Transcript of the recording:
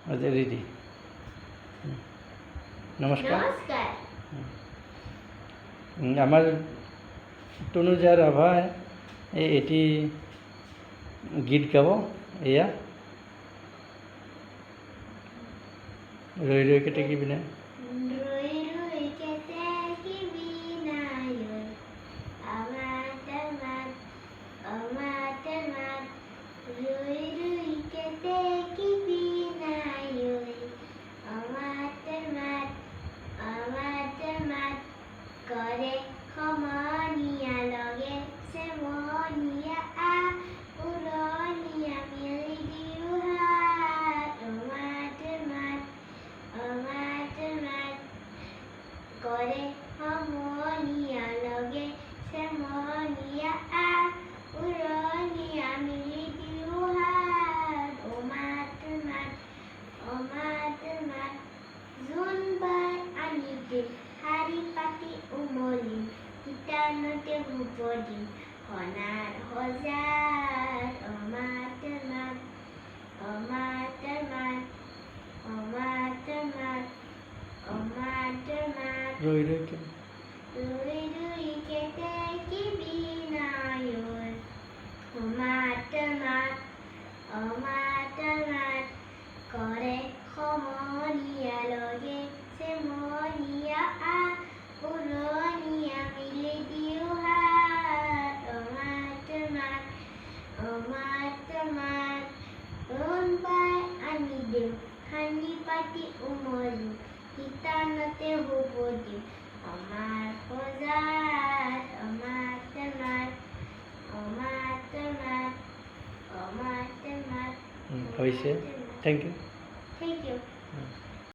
Ready. নমস্কার। আমার তনুজাৰ আভাই এটি গীত গাব। এয়া ৰৈ ৰৈ কেতে কি বিনা Kore khomania loge semonia a uronia milidiuha omat kore khomania loge semonia a uronia milidiuha omat zunbai anide hari pati umoli hitanate hupodi honar hozar omat ৰৈ ৰৈ কে rui kete kibinayon omat kore khomonia loge semonia a uronia milidiuha omat runbai anidem hanipati umoli hitanate hupodi omar hozar হৈছে। Thank you. Thank you.